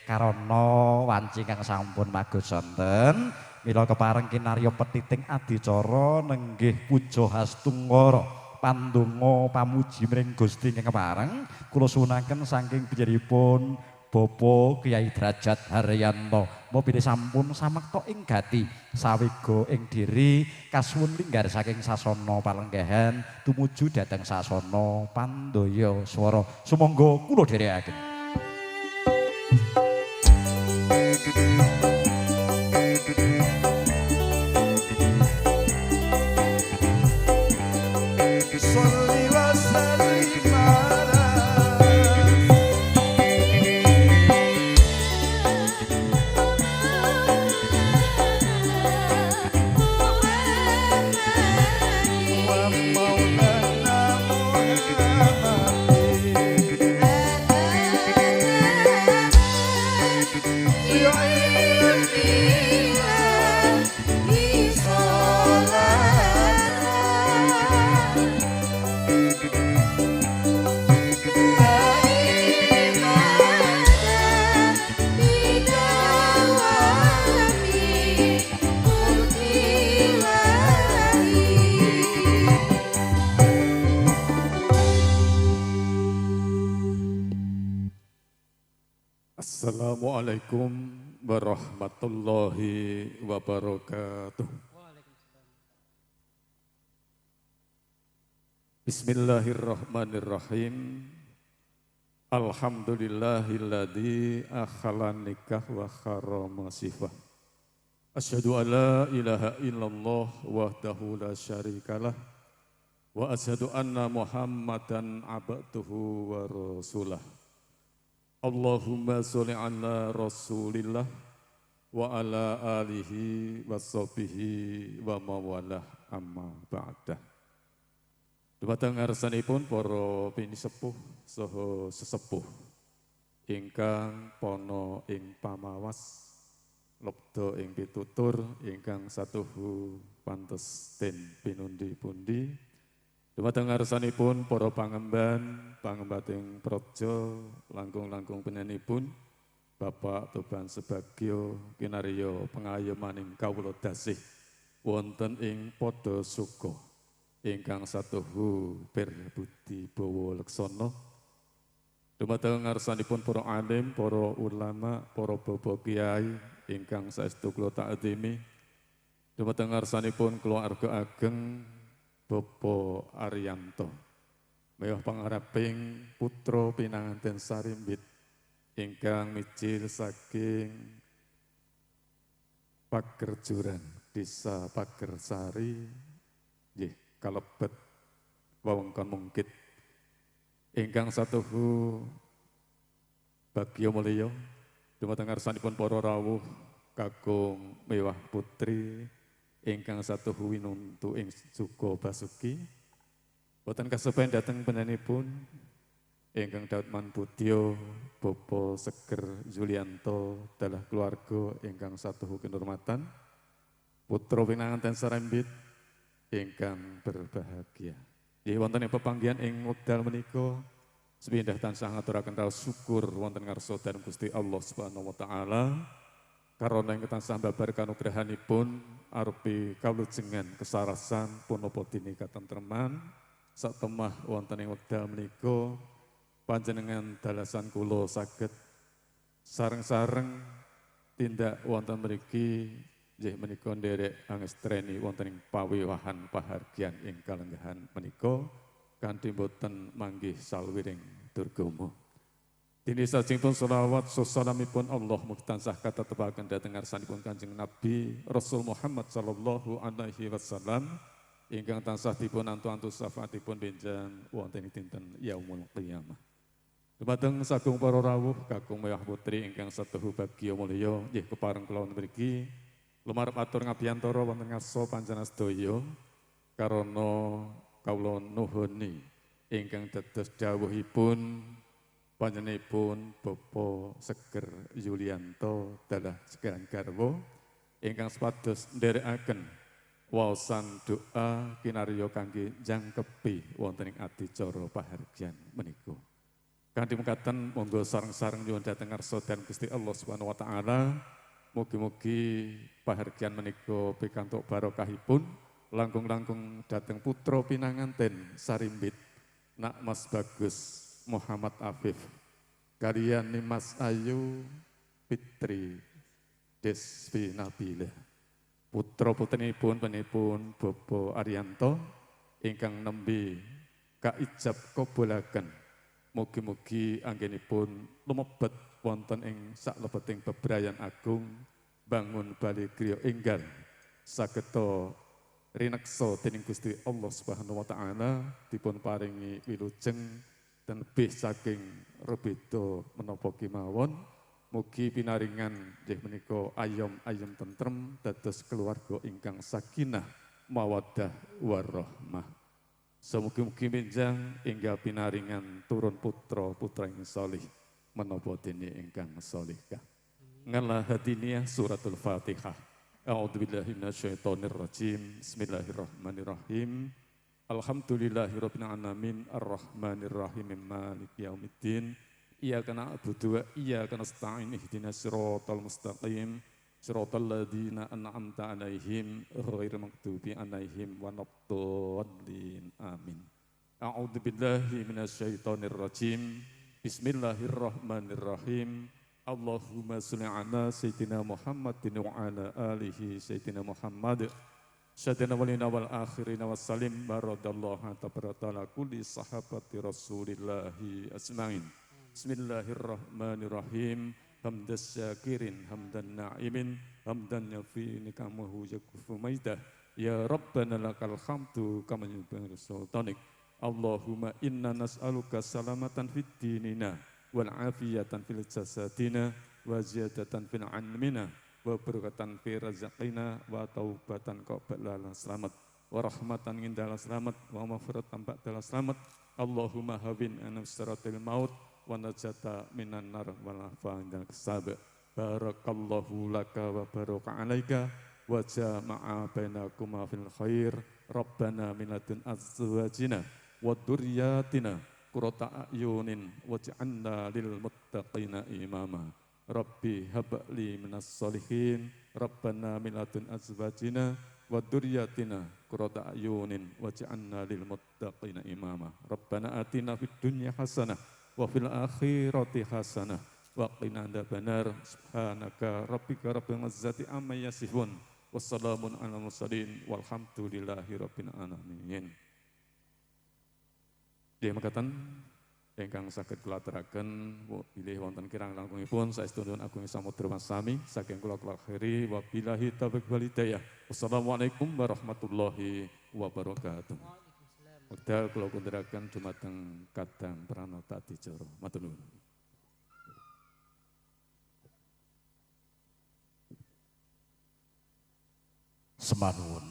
karana wanci kang sampun magus sonten mila kepareng kinarya petiting adicara nenggih puja hastungara pandonga pamuji mring Gusti ingkang kepareng kula suwunaken saking bijaripun Bapak Kyai Derajat Haryanto mobile sampun samakta ing gati sawega ing diri kasuwun linggar saking sasana palenggahan tumuju dhateng sasana Pandaya Swara sumangga kula dherekaken. Assalamualaikum warahmatullahi wabarakatuh. Bismillahirrahmanirrahim. Alhamdulillahilladzi akhalan nikah wa kharama sifah. Asyhadu an la ilaha illallah wahdahu la syarikalah wa asyhadu anna Muhammadan abduhu wa rasulah. Allahumma sholli ala Rasulillah wa ala alihi wa sahbihi wa mawalah amma ba'dah. Dumateng ngarsanipun para pinisepuh saha sesepuh ingkang pono ing pamawas lebda ing pitutur ingkang satuhu pantes den pinundi-pundi. Dumateng ngarsanipun para pangemban, pangembating praja, langkung-langkung penyanipun, Bapak Toban Sebagyo kinarya pengayomaning kawula dasih wonten ing pada suka ingkang satuhu Berbudi Bawa Leksana. Dumateng ngarsanipun para alim, para ulama, para bapak kiai ingkang saestu kula ta'zimi. Dumateng ngarsanipun keluarga ageng Bapak Ariyanto, mewah pangaraping putra pinanganten sarimbit ingkang mijil saking Pagerjuran Desa Pagersari nggih kalebet wewengkon Mungkit ingkang satuhu Bagyo Mulya dumateng ngarsanipun para rawuh kakung mewah putri ingkang satuhu winuntu ing Suko Basuki boten kasepen dhateng penyanipun ingkang Daud Manputyo Bopo Seger Julianto dalah keluarga ingkang satuhu kinurmatan putra pinanganten sarembit ingkang berbahagia. Nggih wonten ing pepanggihan ing wekdal menika sepindah tansah ngaturaken raos syukur wonten ngarsa dhateng Gusti Allah Subhanahu wa taala. Karana ingkang tansah mbabar kanugrahanipun arupi kawlujengan kesarasan punapa dene katentreman satemah wonten ing wekdal menika panjenengan dalasan kula saged sareng-sareng tindak wonten mriki nggih menika nderek angestreni wonten ing pawiwahan pahargyan ing kalenggahan menika kanthi boten manggih salwiring durgama. Dini sajengipun sholawat salamipun Allah mugi tansah katetepaken dhateng ngarsanipun Kanjeng Nabi Rasul Muhammad sallallahu alaihi wasallam ingkang tansah dipun antu-antu syafaatipun benjang wonten ing dinten yaumul qiyamah. Dumateng sagung para rawuh kakung mewah putri ingkang satuhu Bagyo Mulya nggih kepareng kula mriki lumarep atur ngabiyantara wonten ngarsa panjenengan sedaya karana kawula nuhuni ingkang dados dawuhipun panjenenganipun Bapak Seger Yulianto dalah sekian garwa ingkang sepados nderekaken waosan doa kinarya kangge jangkepi wonten ing adicara pahargyan menika. Kanthi mekaten monggo sareng-sareng nyuwun dhateng ngarsa dan Gusti Allah Subhanahu wa taala. Mugi-mugi pahargyan menika pikantuk barokahipun langkung-langkung dhateng putra pinanganten sarimbit Nak Mas Bagus Muhammad Afif kaliyan Mas Ayu Fitri Desvi Nabila. Putra putrinipun penipun Bobo Arianto ingkang nembe kaijab kabulaken. Mugi-mugi anggenipun lumebet wonten ing saklebeting bebrayan agung bangun bali griya enggal sageta rineksa dening Gusti Allah Subhanahu wa taala dipun paringi wilujeng dan lebih saking rebeda menapa kemawon. Mugi pinaringan nggih menika ayom-ayom tentrem dados keluarga ingkang sakinah mawaddah warahmah. Semugi-mugi menjang inggal pinaringan turun putra-putra yang salih menapa dene ingkang salihkah. Ngalah hadiniyah suratul Fatihah. A'udzubillahi minasyaitonir rajim. Bismillahirrahmanirrahim. Alhamdulillahirabbil alamin arrahmanir rahim maliki yaumiddin. Iyyaka na'budu wa iyyaka nasta'in ihdinas siratal mustaqim. Siratal ladzina an'amta 'alaihim ghairil maghdubi 'alaihim waladdallin. Amin. A'udzu billahi minasyaitonir rajim. Bismillahirrahmanirrahim. Allahumma shalli 'ala sayyidina Muhammadin wa 'ala alihi sayyidina Muhammad. Sayyidina walina wal akhirin wassalim baradallahu ta'ala kulli sahabati Rasulillahi asma'in. Bismillahirrahmanirrahim. Hamdas syakirin, hamdan na'imin, hamdan yafi nikamuhu yakufu maidah. Ya Rabbana lakal hamdu kama yubahiru sultanik. Allahumma inna nas'aluka salamatan fid dinina wal afiyatan fil jasadina wa ziyadatan fil ilmina wa barakatan fi razaqina wa taubatan qabla selamat wa rahmatan indala selamat wa maghfiratan ba'dal selamat. Allahumma hawin anusratil maut wa najata minan nar wal afa'indal kesab. Barakallahu laka wa baraka alaika wa jama'a bainakuma fil khair. Rabbana min ladun azwajina wa dzurriyyatina qurrata a'yunin waj'alna lil muttaqina imama. Rabbi habli minas solihin. Rabbana min ladun azwajina wa dzurriyyatina qurrata a'yunin waj'alna lil muttaqina imama. Rabbana atina fid dunya hasanah wa fil akhirati hasanah wa qina adzabannar. Subhanaka rabbika rabbil izzati amma yasifun wassalamun alal mursalin walhamdulillahi rabbil alamin. Nggih mekaten ingkang saged kula aturaken bilih wonten kirang langkungipun saestu nuwun agung samudra masami saking kula akhiri wabillahi taufiq wal hidayah. Wassalamualaikum warahmatullahi wabarakatuh. Wekdal kula kunduraken dumateng kadang pranata adicara. Matur nuwun. Semanuwun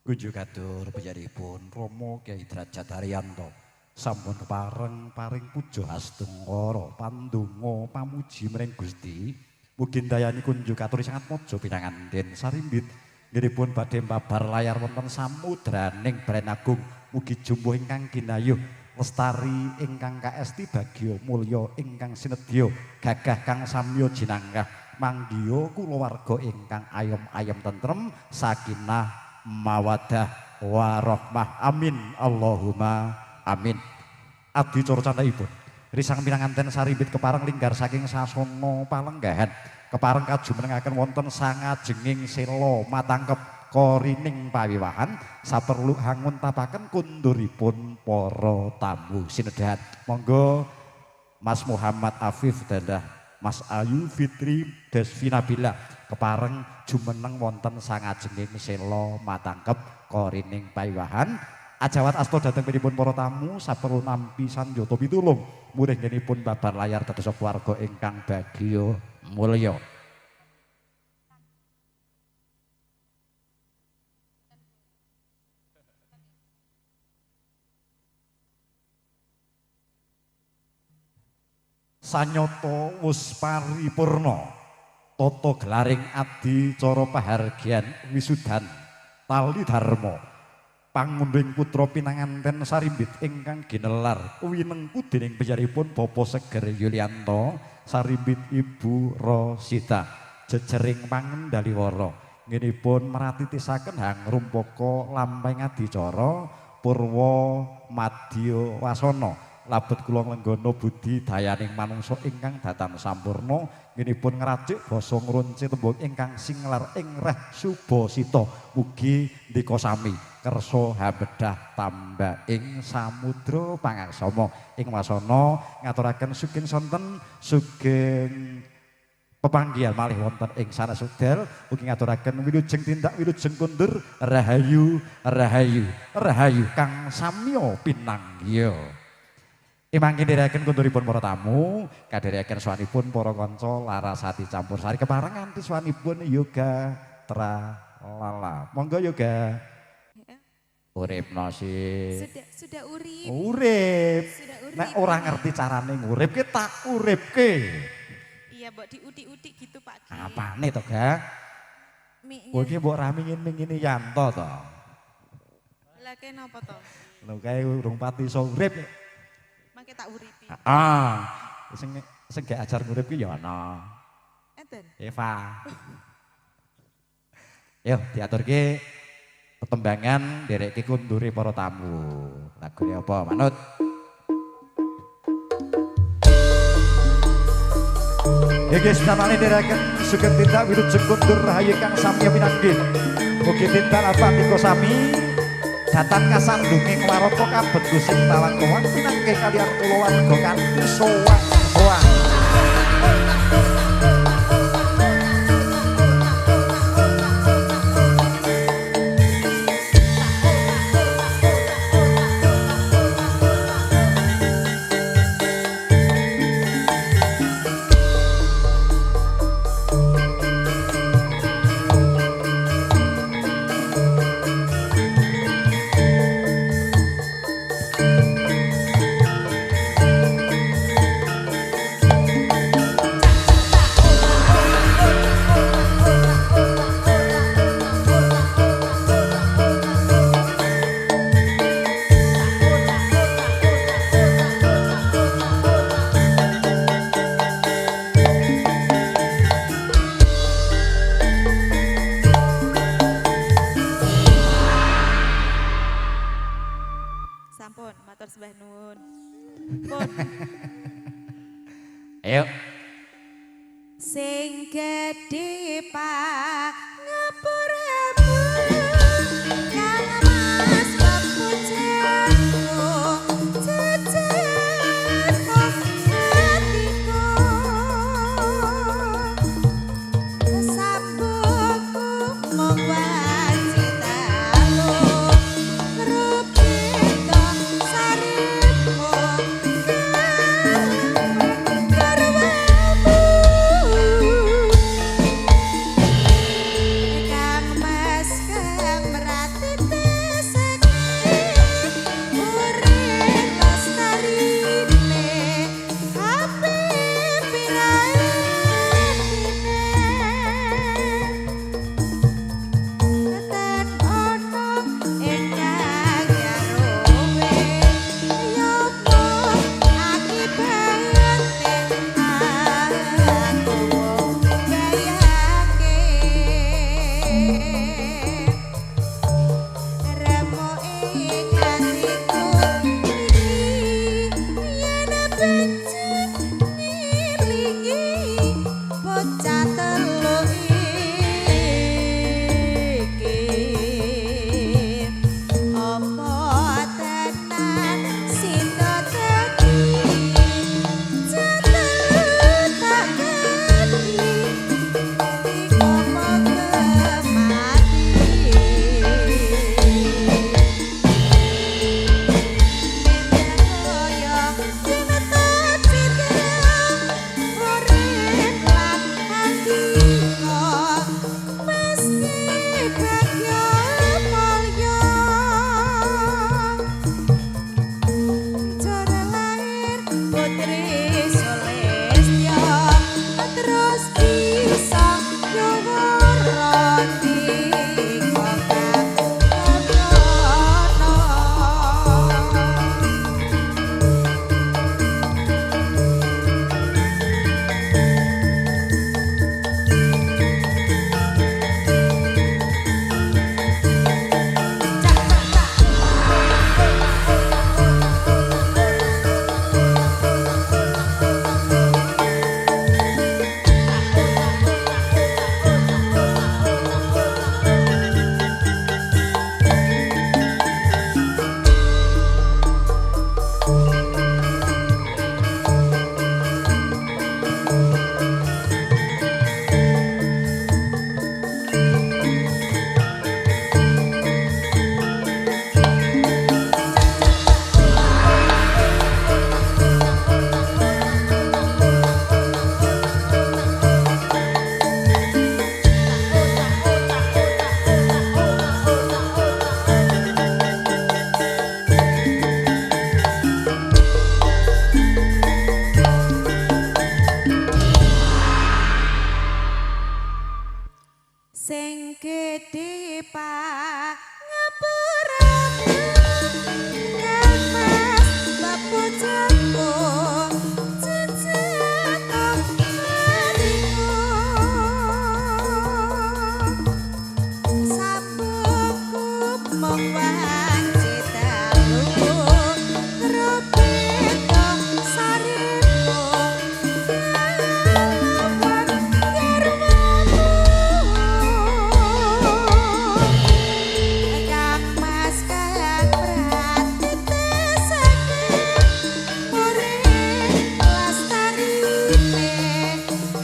kunjuk kadur piyaripun Rama Kyai Derajat Haryanto sampun kepareng paring puja hastungara pandonga pamuji mring Gusti. Mugi dayani kunjuk katur sangat mojo pinanganten sarimbit nggihipun badhe mbabar layar wonten samudraning Bren Agung. Mugi jumbuh ingkang ginayuh lestari ingkang kaesti bagya mulya ingkang sinedya gagah kang samya jinanggah manggiya kulawarga ingkang ayom-ayom tentrem sakinah mawaddah warahmah. Amin Allahumma amin. Adicara candhaipun risang pinanganten sarimbit kepareng linggar saking sasana palenggahan kepareng kajumenengaken wonten sangajenging sela matangkep korining pawiwahan saperlu hangun tapaken kunduripun para tamu sinedahan. Monggo Mas Muhammad Afif dadah Mas Ayu Fitri Desvi Nabila kepareng jumeneng wonten sangajenging sela matangkep korining pawiwahan. Ajawat asta dhateng pinipun para tamu saperlu nampi sanjata pitulung murih ngenipun babar layar dados keluarga ingkang bagya mulya. Sanyata wus paripurna tata gelaring adicara pahargyan wisudan tali dharma pangunding putra pinanganten sarimbit ingkang ginelar winengku dening piyaripun Bapak Seger Yulianto sarimbit Ibu Rosita jejering pangendaliwara nginipun meratitisaken hang rumpaka lampahing adicara Purwa Madya Wasana labet kula nglenggana budi dayaning manungsa ingkang datan sampurna nginipun ngracik basa ngrunci tembung ingkang singlar ing reh Subasita mugi ndika sami kersa habedah tambah ing samudra pangaksama ing wasana ngaturaken sugeng sonten sugeng pepanggihan malih wonten ing sanes wekdal ugi ngaturaken wilujeng tindak wilujeng kundur rahayu rahayu rahayu kang samya pinanggya. Imangke ndherekaken kunduripun para tamu, kadherekaken swanipun para kanca larasati campur sari kepareng nganti swanipun yoga tralala. Monggo yoga. Uripno sih. Sudah urip. Urip. Sudah urip. Nek ora ngerti carane nguripke tak uripke. Iya, mbok diutik-utik gitu, Pak Ki. Apane to, Ga? Kowe iki mbok ramingin-mingini Yanto to. Lah kenapa to? Lho kae urung pati iso urip. Mangke tak uripi. Sing gak ajar ngurip ki ya ana. Enten. Eva. Yo diaturke tetembangan ndereke kundure para tamu. Lagune apa, Manut? Iki samane nderekaken sugeng tindak wilujeng kundur rahayu kang samya pinanggih. Mugi tindak apatiko sami datang kasandunging warata kabet Gusti Talangkowan pinanggih kaliyan kula warga kanthi sowan-sowan. Sampun, matur sembah nuwun. Pun. Ayo. Sing gedhe pangapuramu kang mas kepujanku jejer hatiku sambungku mung wacitamu rupita sarimu garwamu sing gedhe pangapuramu kemas bapu jengkung jejak harimu sabuku mong wanci dalu rupita sarimu kalawan karmamu kang mas kang prati tesake urip lastarine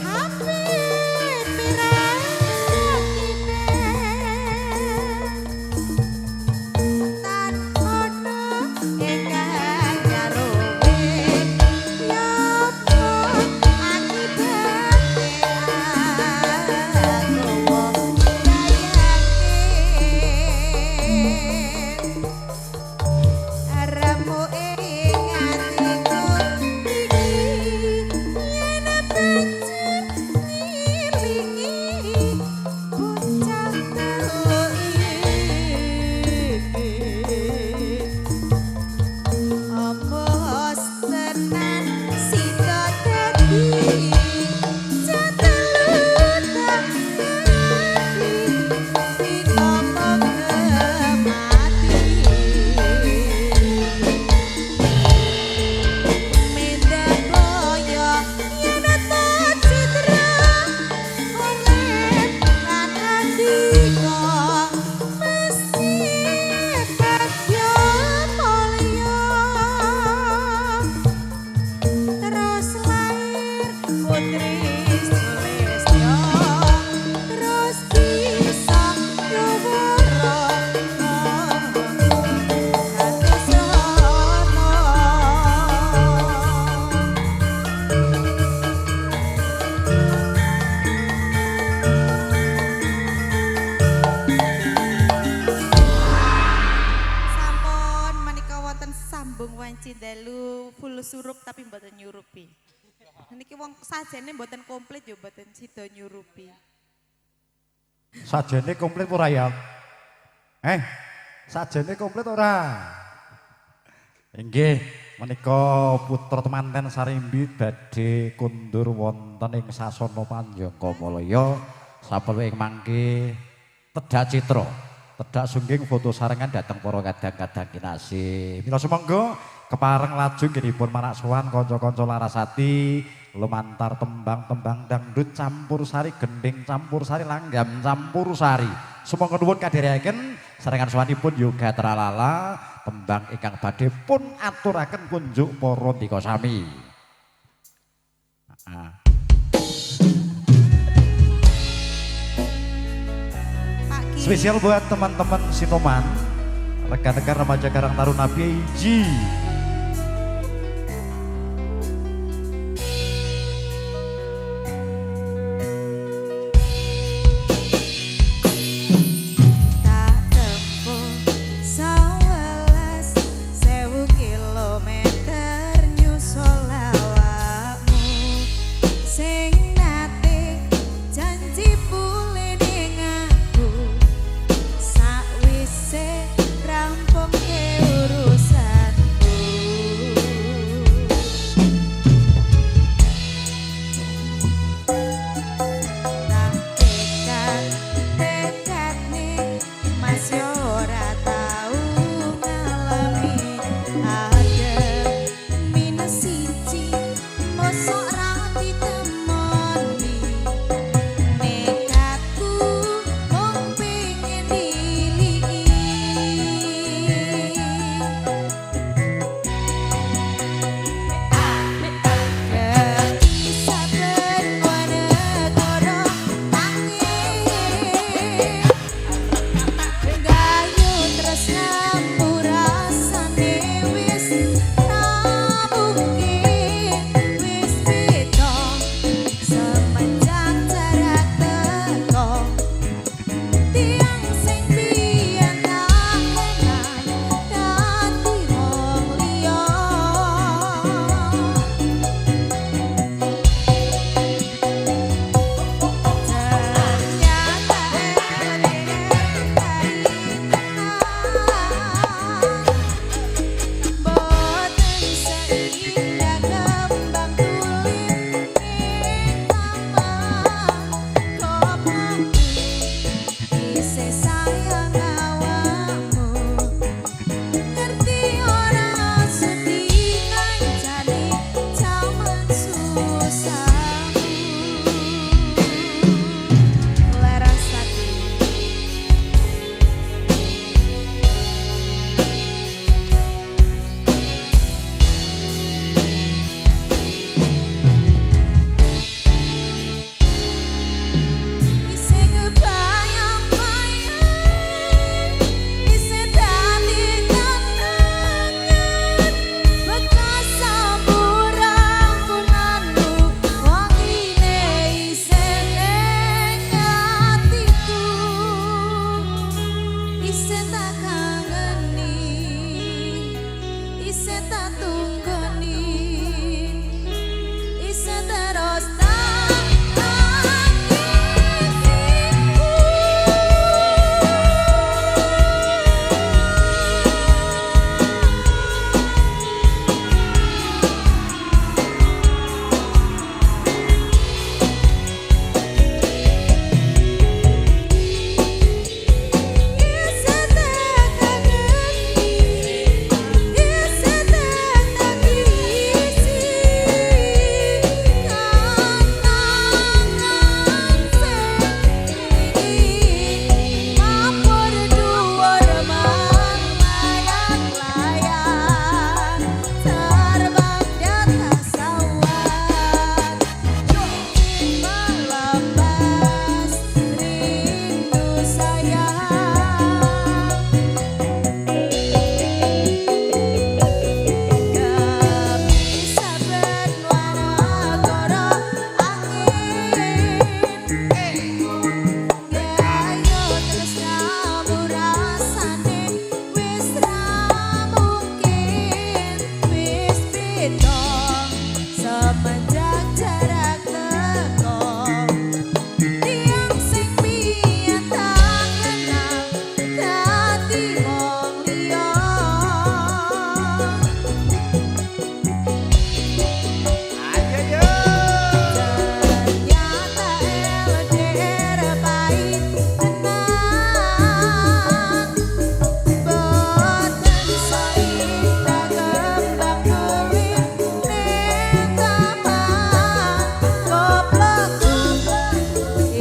hapit pirakine tan ono ingkang garuwe yopo akibate agowo dayake Aramu ing atiku iki yen banjur ngilingi bocah telu iki Ampos tenan sida dadi jatelu tak dadi ditomong mati Menda boyo yen ta citra oleh lan andika mesti bagya mulya terus lair putri Sulistya terus bisa nyuwara kados Rama Sampun menika wonten sambung wanci dalu full surup tapi mboten nyurupi. Niki wong sajene mboten komplit yo mboten sida nyurupi. Sajene komplit ora ya? Sajene komplit ora? Inggih, menika putra temanten Sarimbi badhe kundur wonten ing sasana Panjangkamalaya saperlu ing mangke tedhak citra, tedhak sungging foto sarengan dhateng para kadang-kadang kinasih. Mila sumangga kepareng lajeng nggihipun manak sowan kanca-kanca larasati lumantar tembang-tembang dangdut campur sari gending campur sari langgam campur sari. Sumangga nuwun kadherekaken sarengan sowanipun yoga tralala tembang ingkang badhe pun aturaken kunjuk para ndika sami. Spesial buat teman-teman Sinoman, rekan-rekan remaja Karang Taruna PIG. Tak tempuh 11.000 kilometer nyusul awakmu sing nate janji bule ning aku sakwise rampung ke urusanku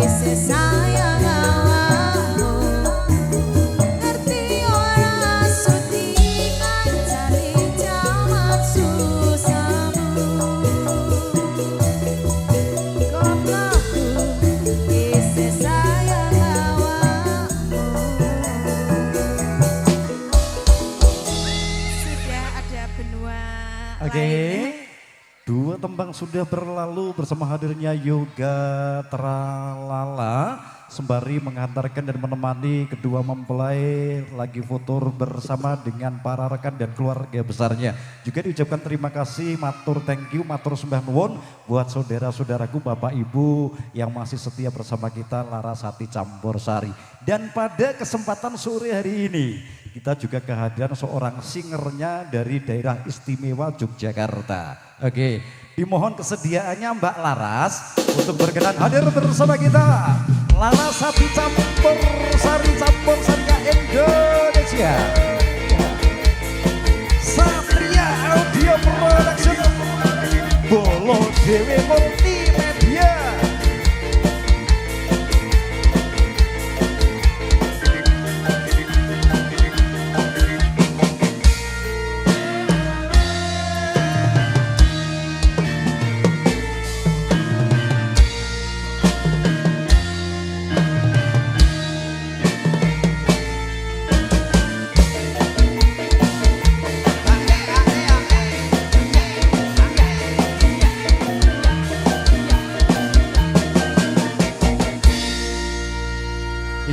Isi sayang awakmu ngerti ora sutikan cari jaman susahmu goblokku isi sayang awakmu. Sudah ada benua Oke. lainnya. Dua tembang sudah berlalu bersama hadirnya Yoga Tralala sembari mengantarkan dan menemani kedua mempelai lagi foto bersama dengan para rekan dan keluarga besarnya. Juga diucapkan terima kasih, matur thank you, matur sembah nuwun buat saudara-saudaraku, Bapak Ibu yang masih setia bersama kita Larasati Campursari. Dan pada kesempatan sore hari ini kita juga kehadiran seorang singernya dari daerah istimewa Yogyakarta. Oke, dimohon kesediaannya Mbak Laras untuk berkenan hadir bersama kita. Larasati Campursari Indonesia. Satria Audio Production. Bolo Dewi Multimedia.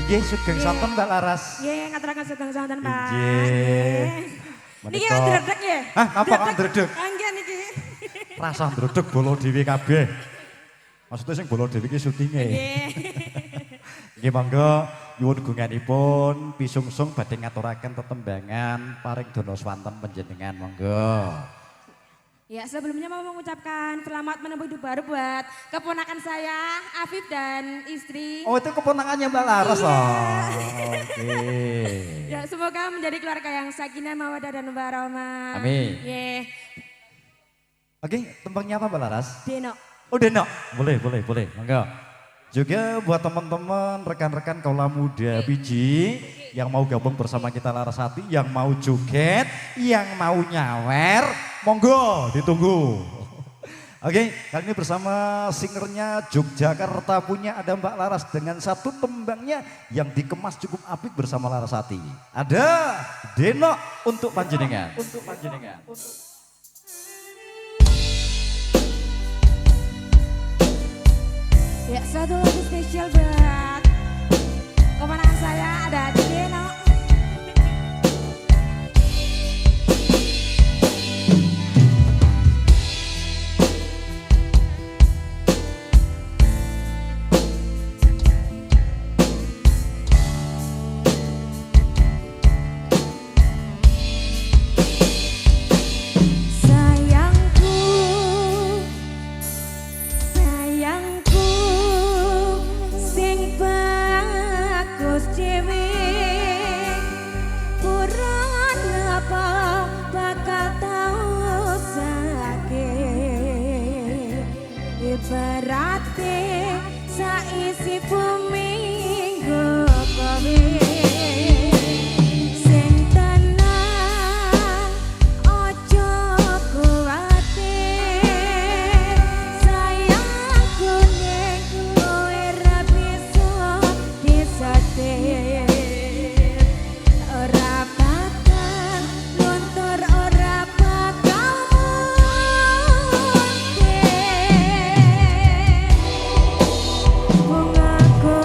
Nggih sugeng sonten Mbak Laras. Nggih, ngaturaken sugeng sonten, Pak. Nggih. Niki Menika- ndredeg nggih. Hah, napa kok ndredeg? Ah, nggih niki. Rasa ndredeg bolo dhewe kabeh. Maksudnya sing bolo dhewe iki syutinge. Nggih. Nggih monggo nyuwun gunganipun pisungsung badhe ngaturaken tetembangan paring dono swanten panjenengan monggo. Ya, sebelumnya mau mengucapkan selamat menempuh hidup baru buat keponakan saya, Afif dan istri. Oh itu keponakannya Mbak Laras Iya. loh. Oke. Ya, semoga menjadi keluarga yang sakinah, mawaddah dan warahmah. Amin. Nggih. Oke, tembangnya apa Mbak Laras? Deno. Oh Deno, boleh, monggo. Juga buat teman-teman, rekan-rekan kaula muda biji yang mau gabung bersama kita Larasati, yang mau joget, yang mau nyawer, monggo ditunggu. Oke, kali ini bersama singernya Yogyakarta punya ada Mbak Laras dengan satu tembangnya yang dikemas cukup apik bersama Larasati. Ada Deno untuk panjenengan. Ya, satu lagu spesial buat keponakan saya ada Deno. Sayangku, sayangku, sing bagus dhewe, puran apa bakal tau sakit, ibarate saisi bumi nggo kowe. Sing tenang, ojo kuwatir, sayangku ning kowe ra bisa disetir. Ora bakal luntur, ora bakal muntir. Bungaku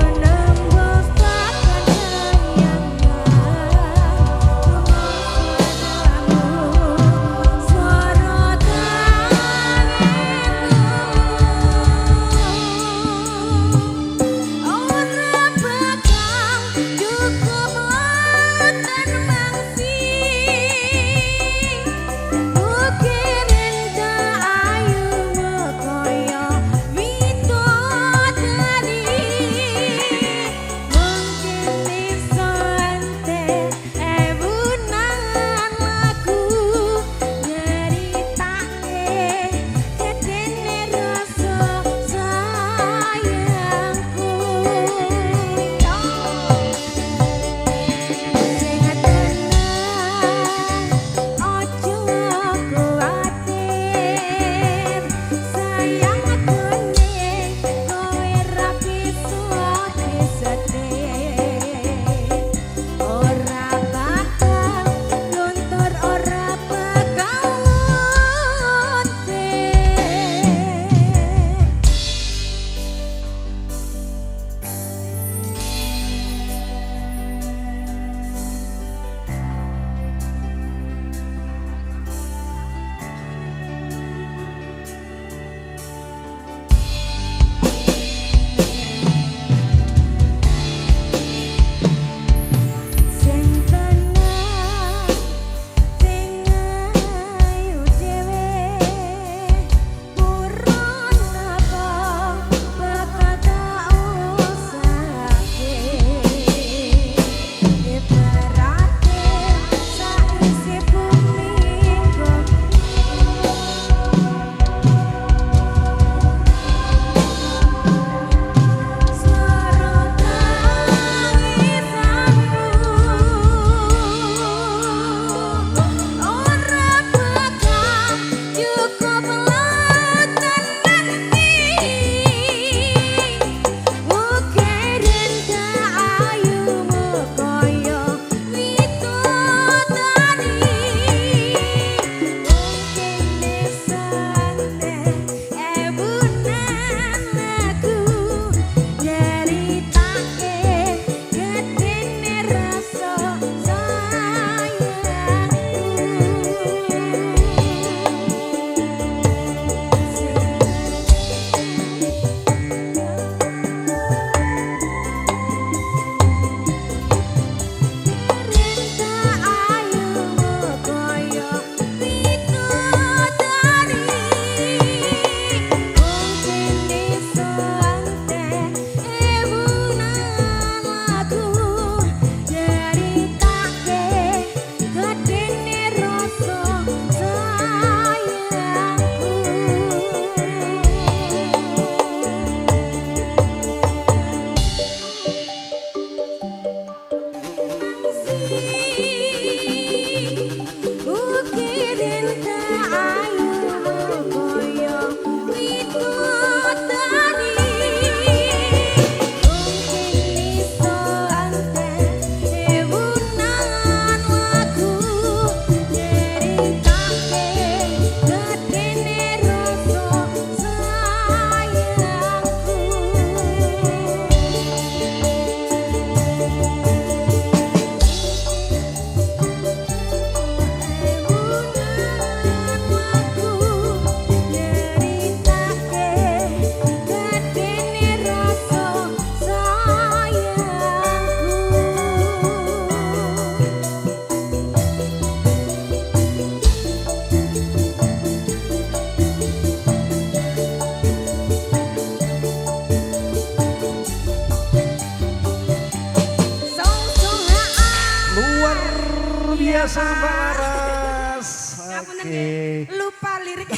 biasa Pak. Mbak Laras. Ngapunten Oke. nggih, lupa lirik.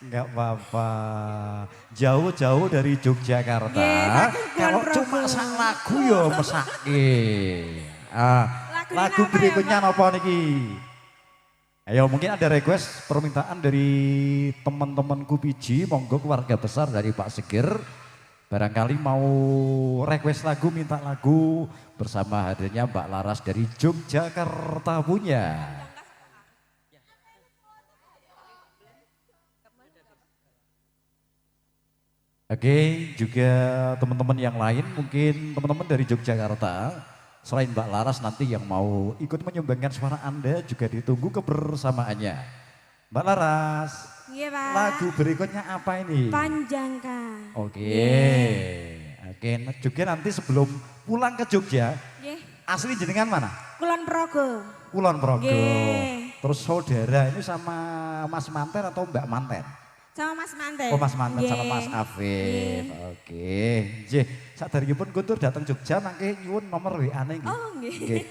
Enggak apa-apa. Jauh-jauh dari Yogyakarta. Nggih, saking Kalau Kulon cuma Progo. sak lagu ya mesake. Ah, Lagunya lagu apa ya, berikutnya Pak? apa niki? Ayo mungkin ada request permintaan dari teman-temanku Piji, monggo keluarga besar dari Pak Segir. Barangkali mau request lagu, minta lagu bersama hadirnya Mbak Laras dari Yogyakarta punya. Oke, juga teman-teman yang lain, mungkin teman-teman dari Yogyakarta, selain Mbak Laras nanti yang mau ikut menyumbangkan suara Anda juga ditunggu kebersamaannya. Mbak Laras, Nggih, Pak. lagu berikutnya apa ini? Panjangkan. Oke, oke. Nah, juga nanti sebelum pulang ke Jogja, Nggih, asli jenengan mana? Kulon Progo. Kulon Progo. Nggih. Terus saudara ini sama Mas Manten atau Mbak Manten? Sama Mas Manten. Oh Mas Manten sama Nggih. Mas Afif. Oke. Nggih, sadaripun kutur datang Jogja mangke nyuwun nomor WA-ne nggih. Oh, nggih. Nggih.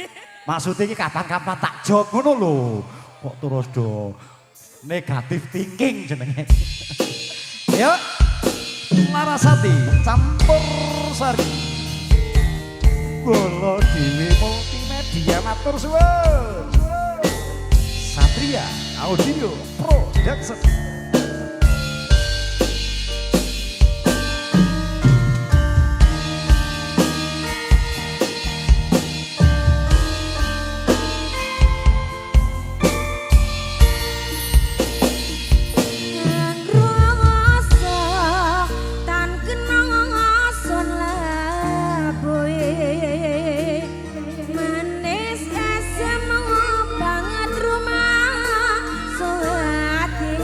Maksudnya iki kapan-kapan tak job ngono lho. Kok terus do negatif thinking jenenge. Yuk. Larasati campur sari. Bolo Dewi Multimedia matur suwun. Satria Audio Production. Manis asam banget rumah so hati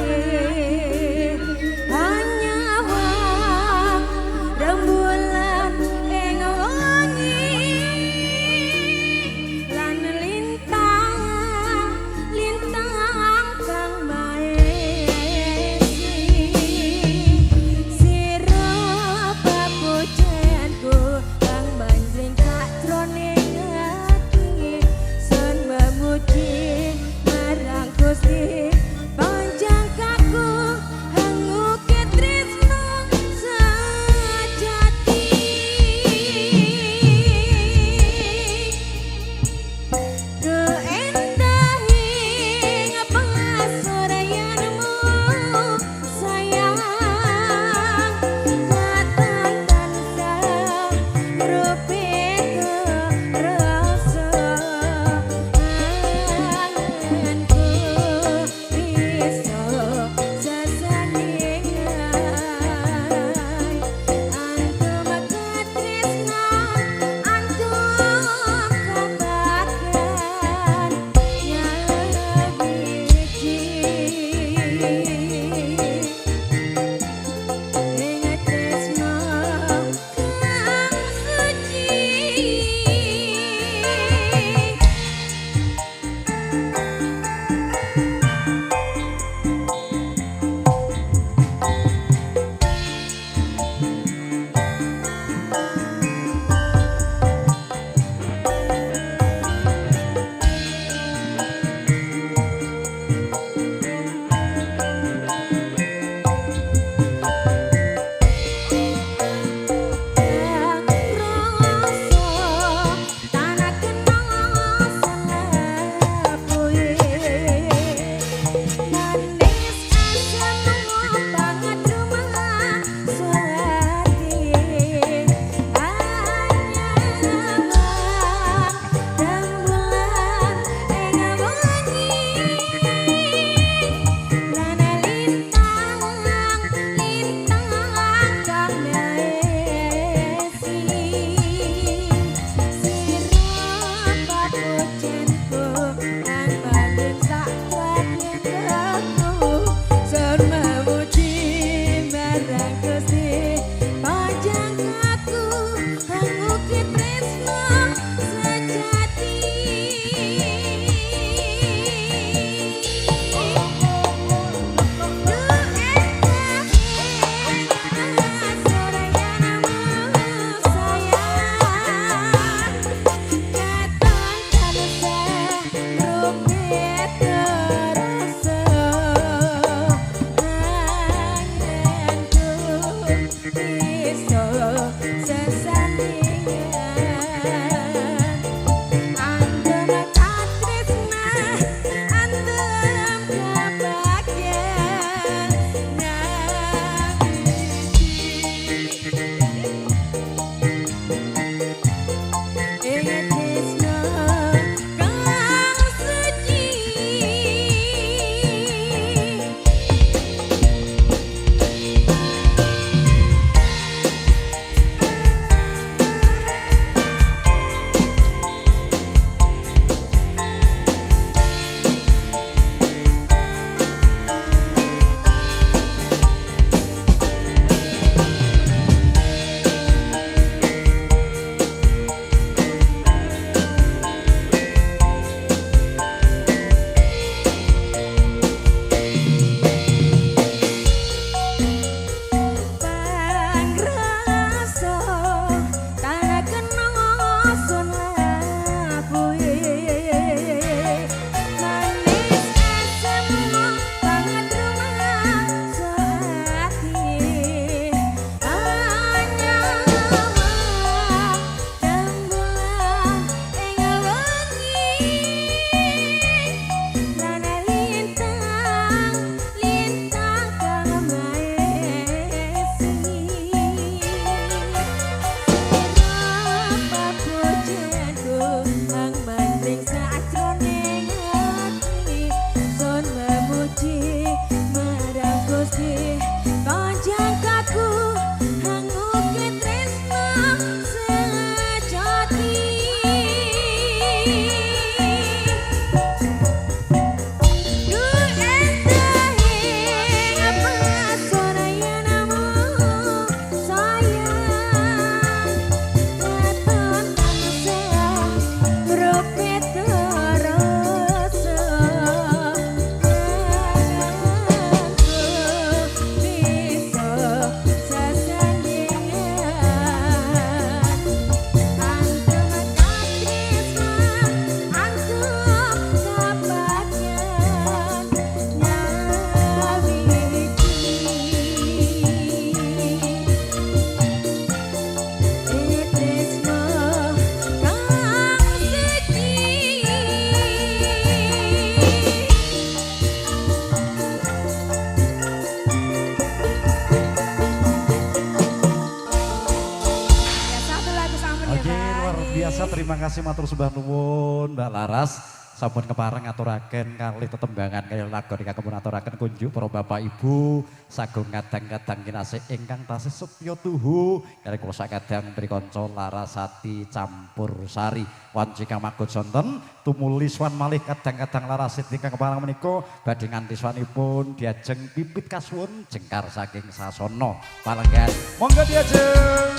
Terima kasih matur sembah nuwun Mbak Laras. Sampun kepareng ngaturaken kalih tetembangan kaya lagu kagem ngaturaken kunjuk para Bapak Ibu sagung kadang-kadang kinasih ingkang tasih setya tuhu kali kula sakadang prikanca Larasati Campursari wanci kang magut sonten tumuli swan malih kadang-kadang Larasati ingkang kepareng menika badhe nganti swanipun diajeng pipit kasuwun jengkar saking sasana palenggan monggo diajeng.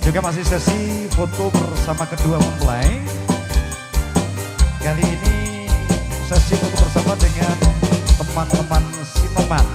Juga masih sesi foto bersama kedua mempelai. Kali ini sesi foto bersama dengan teman-teman Sinoman.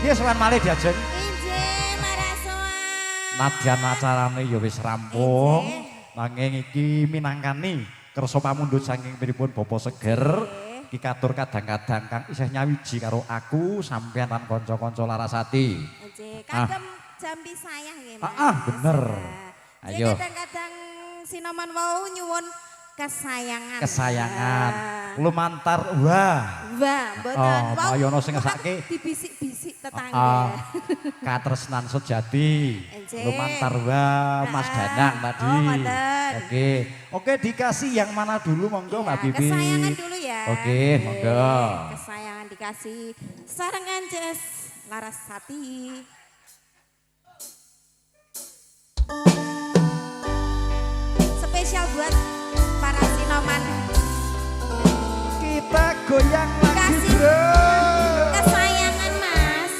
Iya sowan malih diajeng. Injih marasoan. Nadyan acarane ya wis rampung. Nanging iki minangkani kersa pamundhut saking pripun Bapa Seger iki katur kadang-kadang Kang isih nyawiji karo aku sampean lan kanca-kanca Larasati. Nggih, kagem jambi sayang nggih Mas. Bener. Ayo. Kadang-kadang Sinoman wau nyuwun kesayangan. Kesayangan. Lumantar wah. Wah, mboten. Oh, ayo ono sing ngesake. Dibisik-bisik tetangga. Katresnan sejati. Lumantar wah Mas Danang tadi. Oh, mboten. Oke, dikasih yang mana dulu monggo Mbak Bibi. Kesayangan dulu ya. Oke, monggo. Kesayangan dikasih sarengan Jess Larasati. Spesial buat para Sinoman. Kita goyang lagi Kasih bro. kesayangan Mas.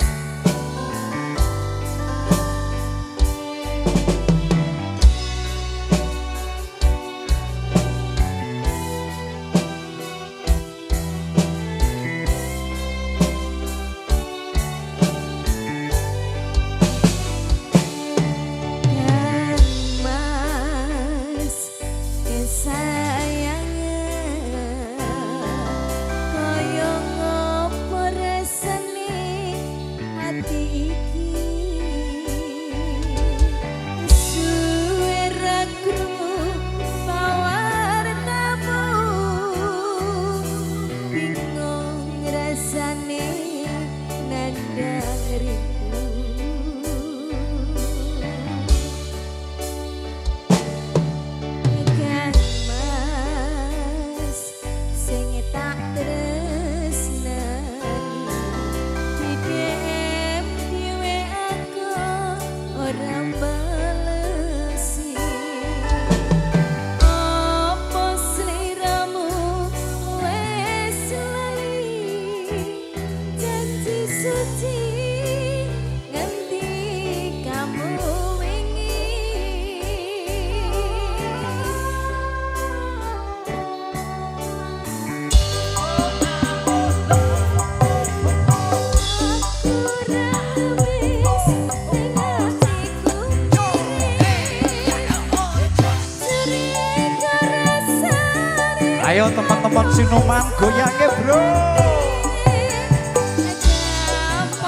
Ayo teman-teman Sinoman goyangnya bro.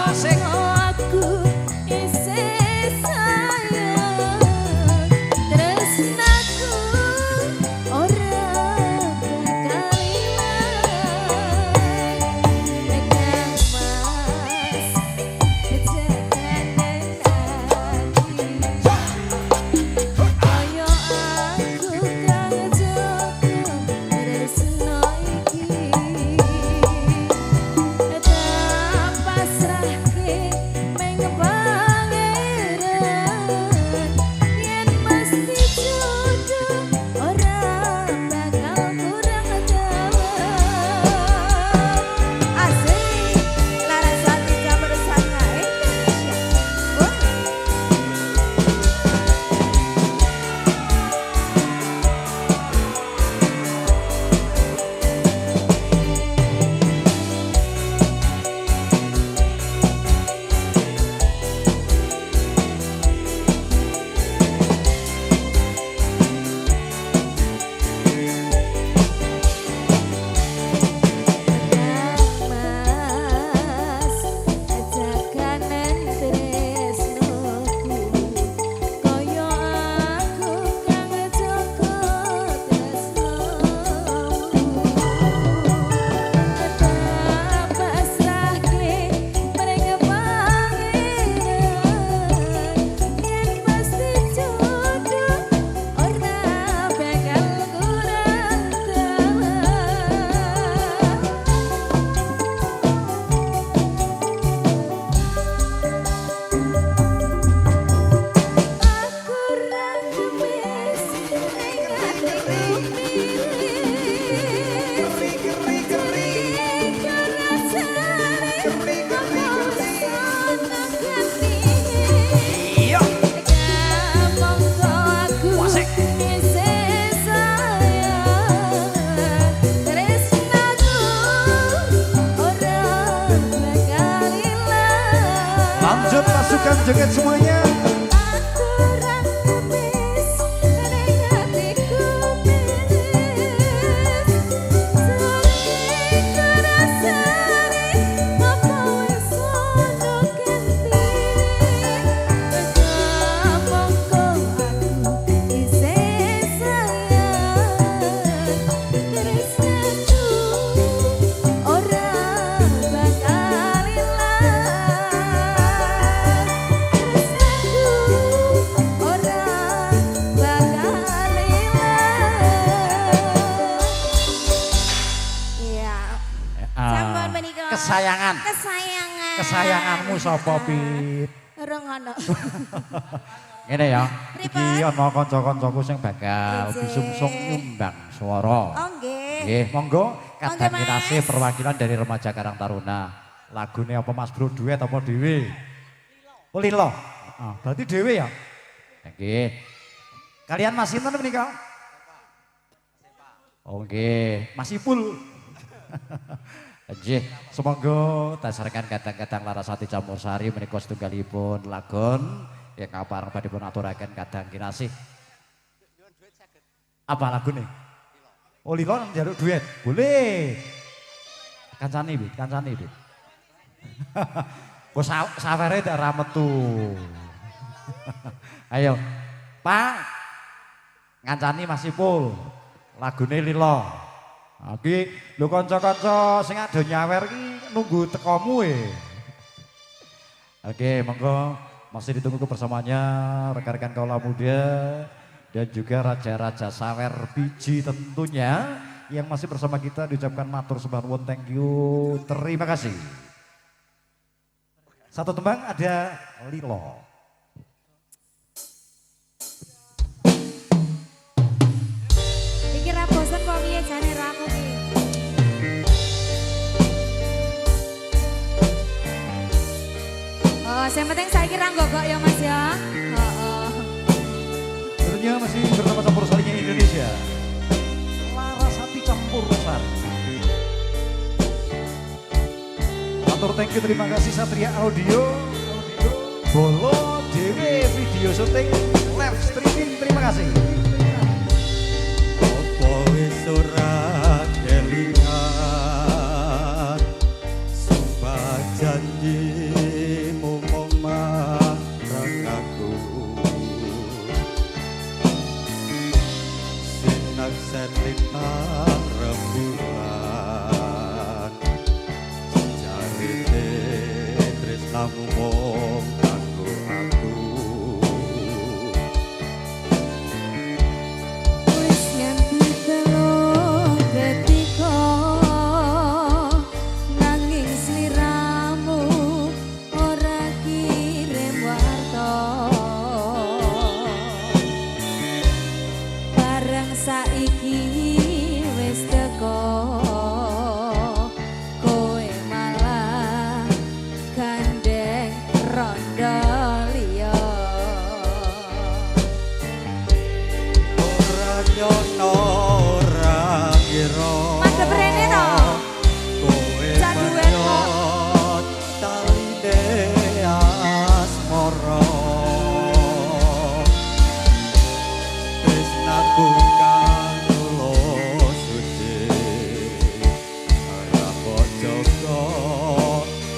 Asik. Lanjut pasukan joget semuanya. Kesayangan. Kesayanganmu sapa, Pit? Ora ngono. Ngene ya. Iki ana kanca-kancaku sing bakal disungsung nyumbang swara. Oh nggih. Nggih, monggo kadang Mas. kinasih perwakilan dari remaja Karang Taruna. Lagune apa Mas Bro duet apa dhewe? Oh lilo. Ah, berarti dhewe ya? Nggih. Kalian Mas sinten menika? Oh nggih, Mas Ipul. Nggih, semoga tasarkan kadang-kadang Larasati Campursari menika setunggalipun lagon yang kapareng badhe pun aturaken kadang kinasih. Apa lagune? Oh lilo njaluk duet. Boleh. Kancane iki, kancane iki. Kok sawere dak ra metu. Ayo. Pak. Ngancani Mas Ipul. Lagune lilo. Iki lho kanca-kanca sing ado nyawer iki nunggu tekomu Oke, monggo masih ditunggu kebersamaannya rekan-rekan kaula muda dan juga raja-raja sawer biji tentunya yang masih bersama kita diucapkan matur sembah nuwun, thank you, terima kasih. Satu tembang ada Lilo. Iki ra bosen kok piye jane ra aku iki. Oh, yang penting saiki ra nggogok ya Mas ya. Heeh. Tentunya masih bersama Campursarinya Indonesia. Larasati Campursari. Matur thank you, terima kasih Satria Audio. Bolo Dewe video syuting live streaming, terima kasih. Apa wis ora sen lintang rembulan jarine tresnamu mung kanggo aku Wis nganti telung ketika nanging sliramu ora kirim warta bareng saiki wis teko kowe malah gandeng rondo liya ora nyono ora ngira Madhep rene to kowe Cak duet kok. menyot taline asmara tresnaku kang tulus suci ora bojogo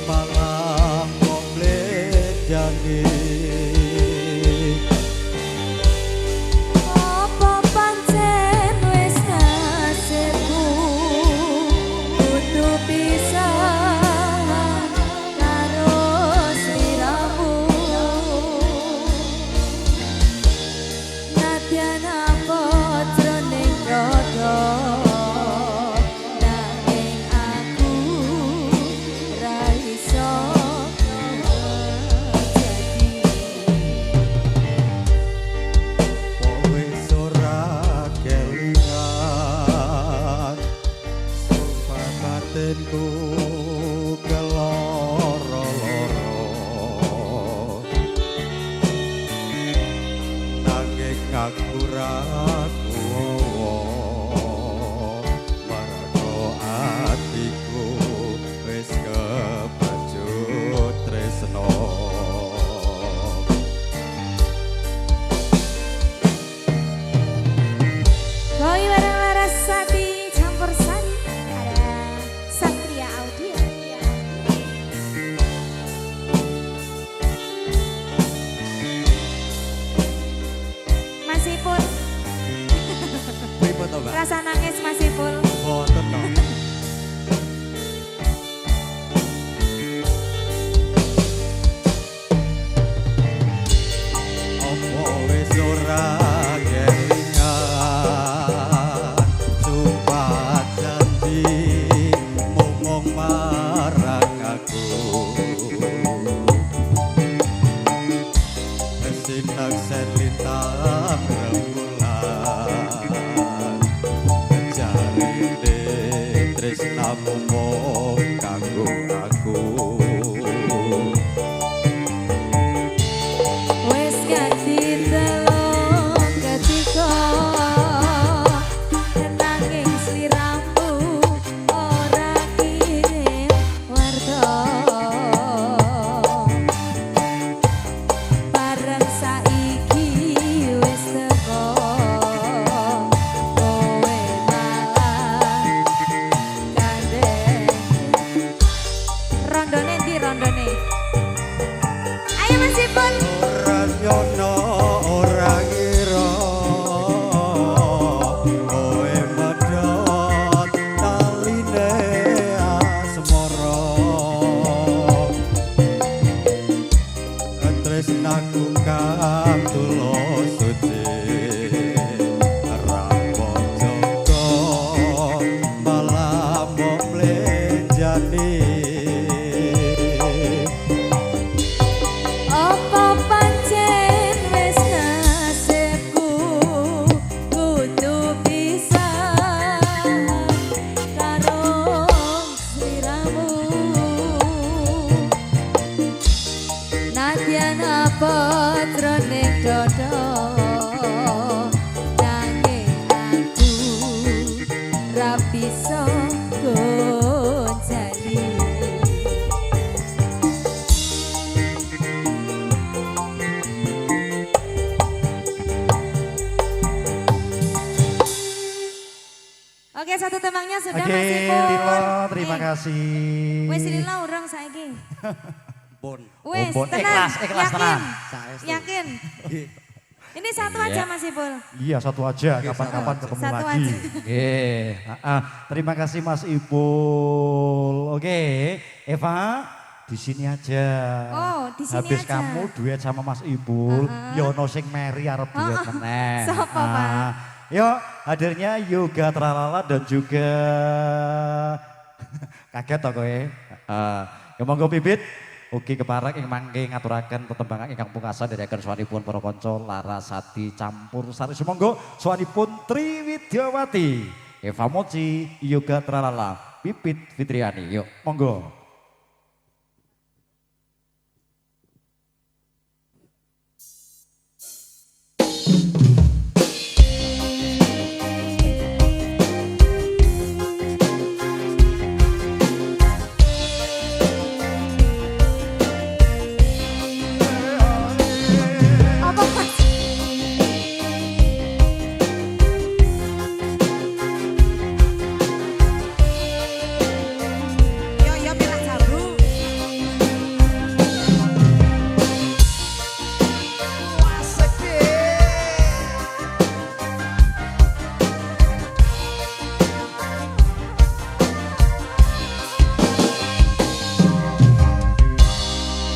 malah kok mlenjani Apa pancen wis nasibku kudu pisah karo sliramu Nadyan apa jroning dada nanging aku ra iso jadi wis ora kelingan sumpah batinku keloro-loro nanging aku ra kuwowo margo atiku wis kebacut tresno Koi bareng Larasati campur sari ada Satria Audio. Masih full, pripun to Mbak? rasa nangis masih full. Boten to. Apa wis ora kelingan sumpah janji mung marang aku sinak sen lintang rembulan jarine tresnamu mung kanggo aku Wes ganti telung ketika nanging sliramu ora kirim warta bareng saiki wis teko kowe malah gandeng rondone ndi rondone ayo Mas Ipun ora nyono ora ngira kowe medhot taline asmara tresnaku kang tulus suci ora bojogo malah mbok mlenjani Apa pancen wis nasibku kudu pisah karo sliramu Nadyan apa jroning dada nanging aku ra bisa gonjani Oke, satu tembangnya sudah Oke, Mas Ipun. Lilo, terima kasih. Wes Lilo urang saiki. Pun. Wes, Pun. tenang. Ikhlas, yakin. tenang. Yakin. Ini Ini satu aja Mas Ipul. Iya satu aja, kapan-kapan ketemu Satu lagi. aja. Oke, terima kasih Mas Ipul. Oke, Eva di sini aja. Oh, di sini Habis aja. kamu duet sama Mas Ipul, Yono sing Mary arep duet meneh. Siapa, Pak? Yuk, hadirnya Yoga Tralala dan juga kaget toh kowe. Ya monggo Bibit. Ugi kepareng ing mangke ngaturaken tetembangan ingkang pungkasan dherekaken sawanipun para kanca Larasati campur sari sumangga sawanipun Triwidyawati, Eva Mochi, Yoga Tralala, Pipit Fitriani. Yuk, monggo. Apa Mas? Yo pilah jambu.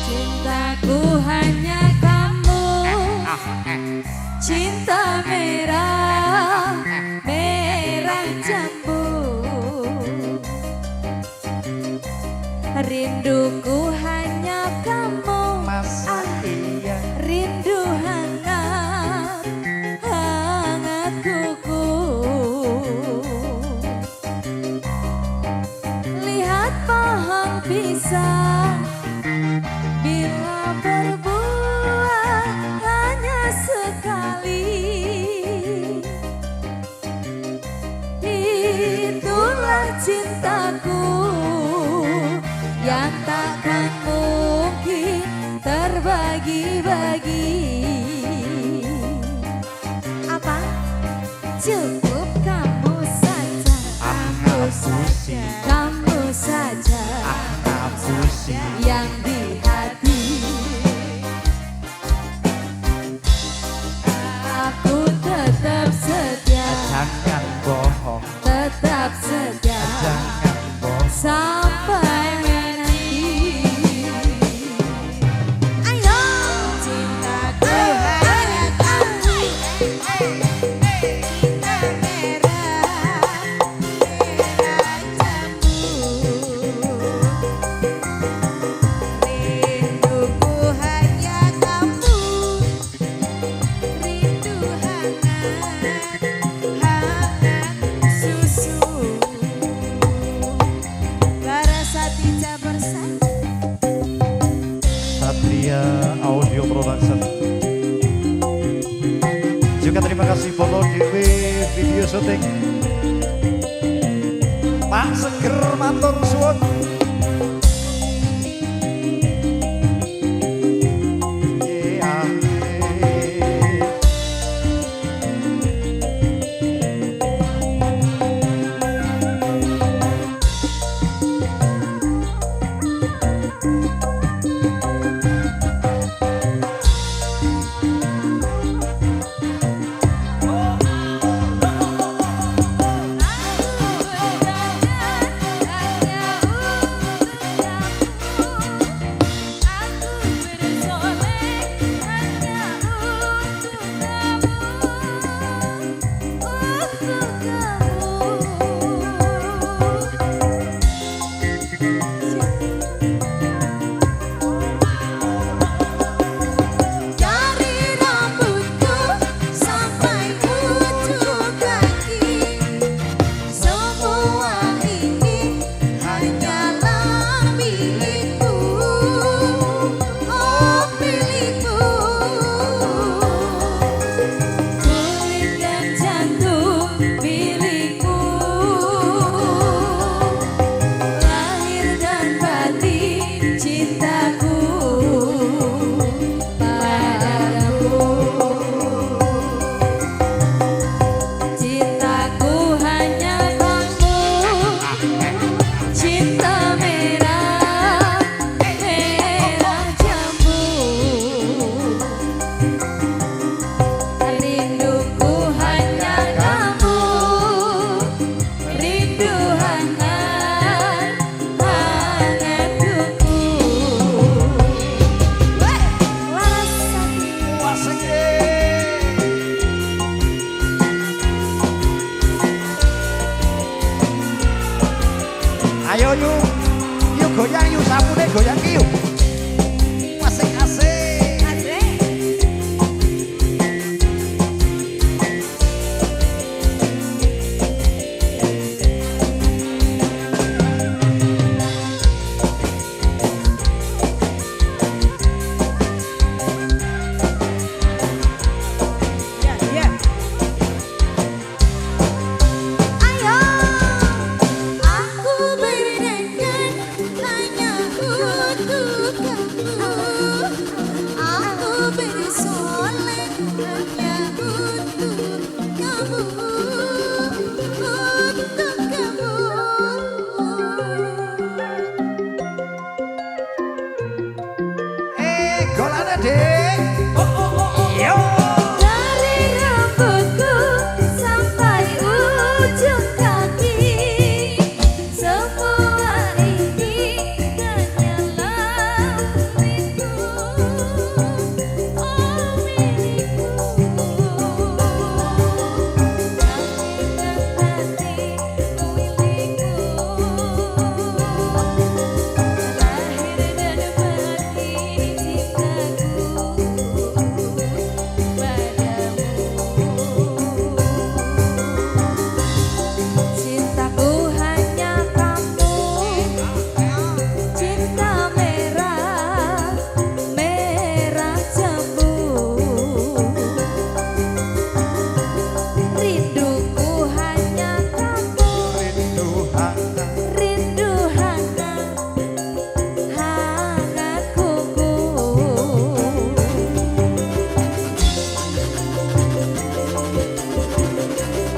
Cintaku hanya kamu. Cinta merah, merah jambu. Rinduku hanya kamu. Rindu hangat, hangat kuku. Lihat pohon pisang, bila berbuah hanya sekali. Itulah cintaku yang takkan mungkin terbagi-bagi. Apa? Cukup kamu saja, kamu saja yang di hati. Aku tetap setia, Jangan bohong, tetap setia jangan bohong. sampai nanti. Ayo, cintaku hanya kamu. Cinta merah, merah jambu. Rinduku hanya kamu. Rindu hangat, hangat susu. Larasati campur sari. Satria Audio Production. Juga terima kasih follow di video syuting. Pak Seger matur suwun. Yeah. Hanya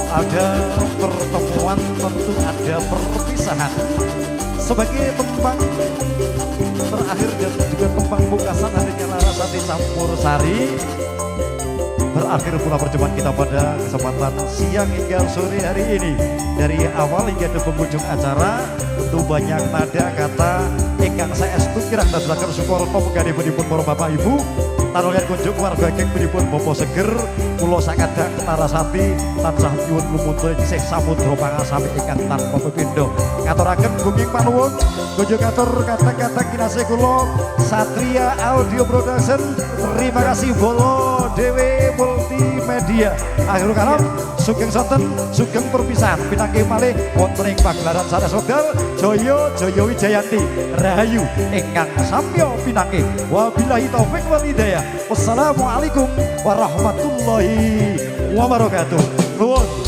Ada pertemuan, tentu ada perpisahan. Sebagai tembang terakhir dan juga tembang pungkasan harinya Larasati Campur Sari. Berakhir pula perjumpaan kita pada kesempatan siang hingga sore hari ini. Dari awal hingga di penghujung acara, tentu banyak nada kata ingkang saestu kirang dadosaken syukur pepenggalipun para bapak ibu. Taruhan kunjuk warga geng pripun Bopo Seger, kula sakadang Larasati tansah nyuwun lumutur sih samudra pangasami ingkang tanpa pepindha. Ngaturaken gunging panuwun, kunjuk atur kata-kata kinasih kula Satria Audio Production. Terima kasih Bolo Dewe Multimedia. Akhirul kalam sugeng sonten, sugeng perpisahan pinangke malih wonten ing pagelaran sanes wekdal Jaya Jaya Wijayanti Rahayu ingkang samya pinangke. Wabillahi taufik wal hidayah. Wassalamualaikum warahmatullahi wabarakatuh. Nuwun.